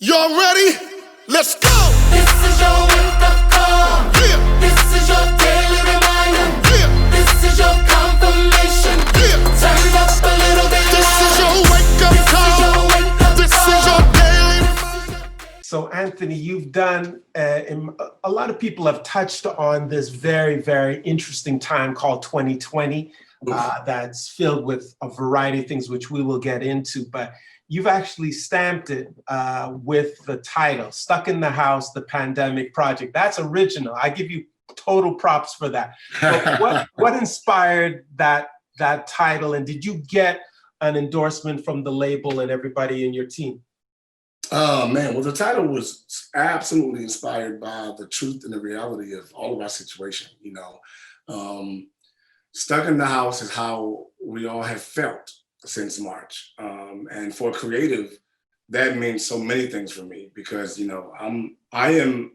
Y'all ready? Let's go! This is your wake-up call. Yeah, This is your daily reminder. yeah, This is your confirmation. yeah. Turn it up a little bit This is louder. your wake-up This is your call. wake-up This is call. your daily reminder. So, Anthony, you've done, a lot of people have touched on this very, very interesting time called 2020 that's filled with a variety of things, which we will get into. But you've actually stamped it with the title, Stuck in the House, the Pandemic Project. That's original. I give you total props for that. So what inspired that title? And did you get an endorsement from the label and everybody in your team? Oh man, well the title was absolutely inspired by the truth and the reality of all of our situation, Stuck in the house is how we all have felt since March. And for a creative, that means so many things for me because I am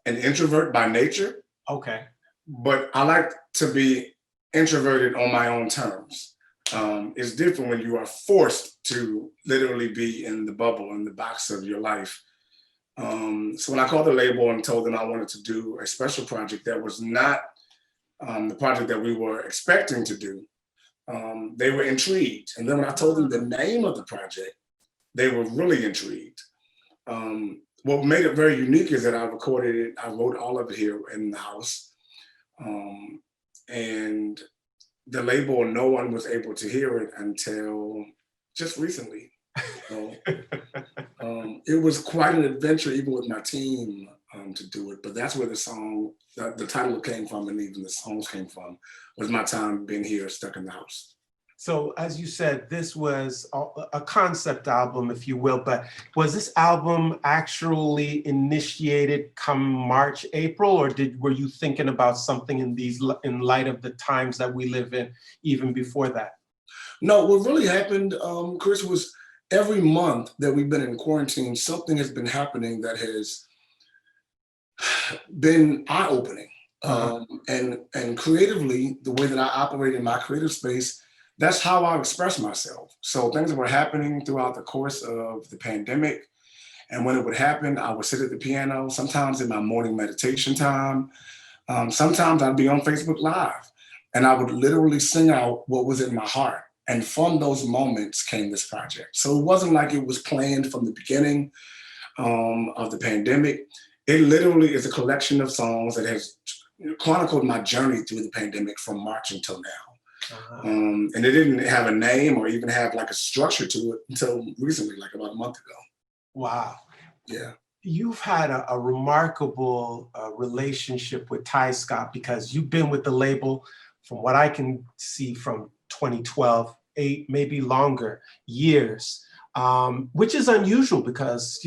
an introvert by nature, Okay. but I like to be introverted on my own terms. It's different when you are forced to literally be in the bubble, in the box of your life. So when I called the label and told them I wanted to do a special project that was not the project that we were expecting to do, they were intrigued. And then when I told them the name of the project, they were really intrigued. What made it very unique is that I recorded it, I wrote all of it here in the house. And the label, no one was able to hear it until just recently. So, it was quite an adventure, even with my team, to do it. But that's where the song, the title came from, and even the songs came from, was my time being here, stuck in the house. So as you said, this was a concept album, if you will, but was this album actually initiated come March, April, or were you thinking about something in light of the times that we live in, even before that? No, what really happened, Chris, was every month that we've been in quarantine, something has been happening that has been eye-opening. And creatively, the way that I operate in my creative space, that's how I express myself. So things were happening throughout the course of the pandemic. And when it would happen, I would sit at the piano, sometimes in my morning meditation time. Sometimes I'd be on Facebook Live and I would literally sing out what was in my heart. And from those moments came this project. So it wasn't like it was planned from the beginning of the pandemic. It literally is a collection of songs that has chronicled my journey through the pandemic from March until now. And it didn't have a name or even have like a structure to it until recently, like about a month ago. Wow. Yeah. You've had a remarkable relationship with Ty Scott because you've been with the label, from what I can see, from 2012, 8, maybe longer years, which is unusual because,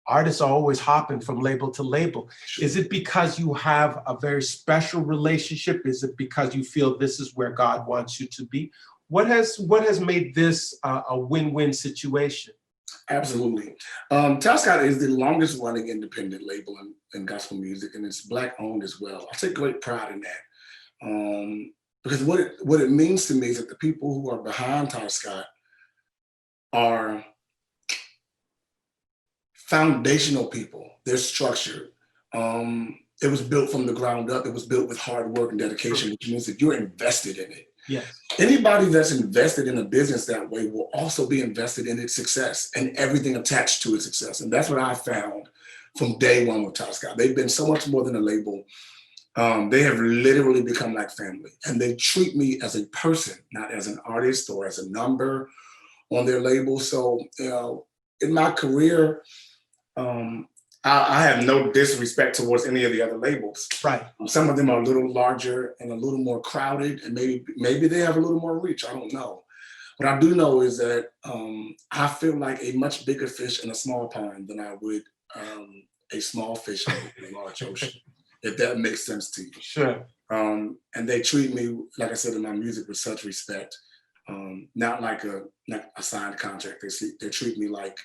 artists are always hopping from label to label. Sure. Is it because you have a very special relationship? Is it because you feel this is where God wants you to be? What has made this a win-win situation? Absolutely. Ty Scott is the longest running independent label in gospel music, and it's Black owned as well. I take great pride in that. Because what it means to me is that the people who are behind Ty Scott are foundational people. They're structured. It was built from the ground up. It was built with hard work and dedication, which means that you're invested in it. Yes. Anybody that's invested in a business that way will also be invested in its success and everything attached to its success. And that's what I found from day one with Ty Scott. They've been so much more than a label. They have literally become like family, and they treat me as a person, not as an artist or as a number on their label. So, in my career, I have no disrespect towards any of the other labels. Right. Some of them are a little larger and a little more crowded, and maybe they have a little more reach. I don't know. What I do know is that I feel like a much bigger fish in a small pond than I would a small fish in a large ocean, if that makes sense to you. Sure. And they treat me, like I said, in my music with such respect, not like a signed contract. They treat me like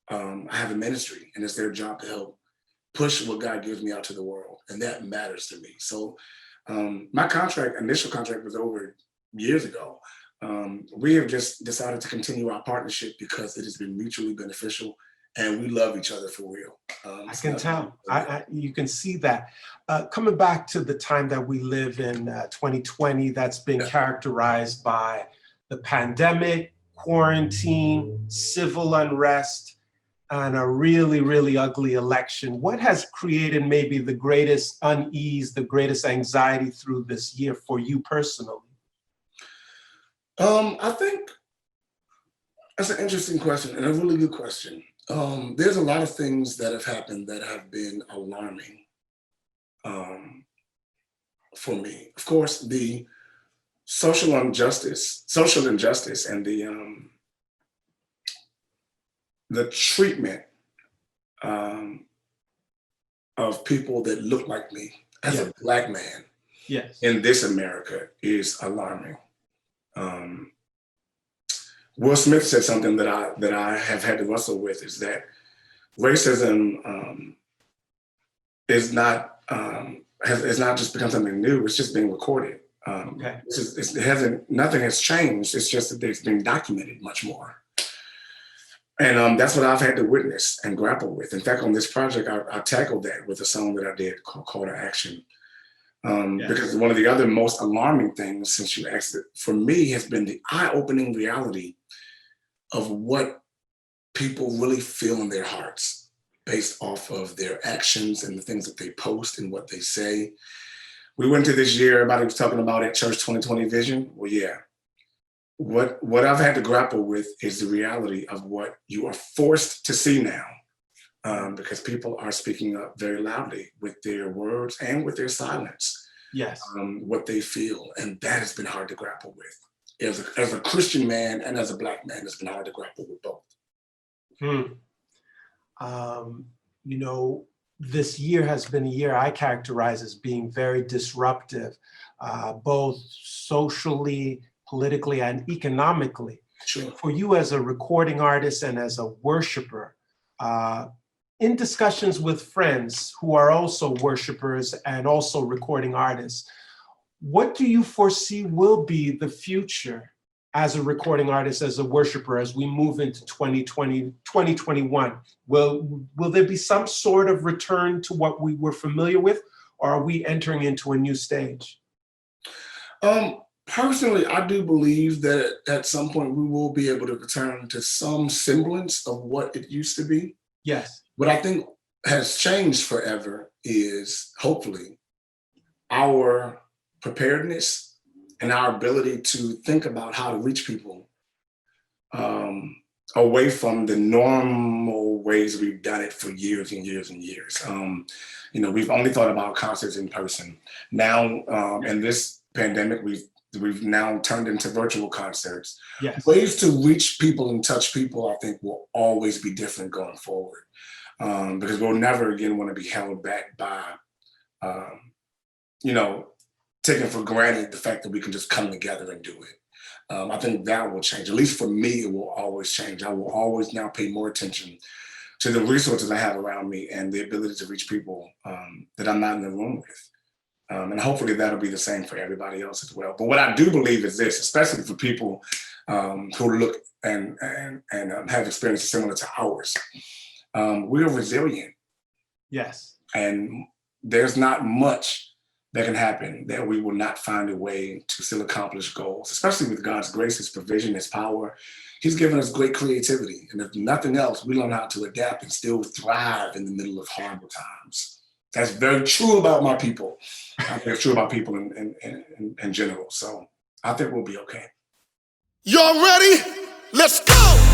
I have a ministry, and it's their job to help push what God gives me out to the world, and that matters to me. So my initial contract was over years ago. We have just decided to continue our partnership because it has been mutually beneficial and we love each other for real. I can tell. You can see that. Coming back to the time that we live in, 2020, that's been characterized by the pandemic, quarantine, civil unrest, and a really, really ugly election. What has created maybe the greatest unease, the greatest anxiety through this year for you personally? I think that's an interesting question and a really good question. There's a lot of things that have happened that have been alarming for me. Of course, the social injustice, and the treatment of people that look like me as a Black man Yes. in this America is alarming. Will Smith said something that I have had to wrestle with, is that racism is not just become something new. It's just being recorded. Okay. Nothing has changed. It's just that it's been documented much more. And that's what I've had to witness and grapple with. In fact, on this project, I tackled that with a song that I did called Call to Action. Because one of the other most alarming things, since you asked it, for me has been the eye-opening reality of what people really feel in their hearts based off of their actions and the things that they post and what they say. We went to this year, everybody was talking about at Church 2020 Vision. Well, yeah. What I've had to grapple with is the reality of what you are forced to see now, because people are speaking up very loudly with their words and with their silence. Yes. What they feel, and that has been hard to grapple with. As a Christian man and as a Black man, it's been hard to grapple with both. You know, this year has been a year I characterize as being very disruptive, both socially, politically, and economically. Sure. For you as a recording artist and as a worshiper, in discussions with friends who are also worshipers and also recording artists, what do you foresee will be the future as a recording artist, as a worshiper, as we move into 2020, 2021? Will there be some sort of return to what we were familiar with, or are we entering into a new stage? Personally, I do believe that at some point we will be able to return to some semblance of what it used to be. Yes. What I think has changed forever is, hopefully, our preparedness and our ability to think about how to reach people away from the normal ways we've done it for years and years and years. We've only thought about concerts in person. Now, in this pandemic, we've now turned into virtual concerts. Yes. Ways to reach people and touch people, I think, will always be different going forward, because we'll never again want to be held back by, taking for granted the fact that we can just come together and do it. I think that will change. At least for me, it will always change. I will always now pay more attention to the resources I have around me and the ability to reach people that I'm not in the room with. And hopefully that'll be the same for everybody else as well. But what I do believe is this, especially for people who look and have experiences similar to ours. We are resilient. Yes. And there's not much that can happen that we will not find a way to still accomplish goals, especially with God's grace, His provision, His power. He's given us great creativity. And if nothing else, we learn how to adapt and still thrive in the middle of horrible times. That's very true about my people. I think it's true about people in general. So I think we'll be okay. Y'all ready? Let's go!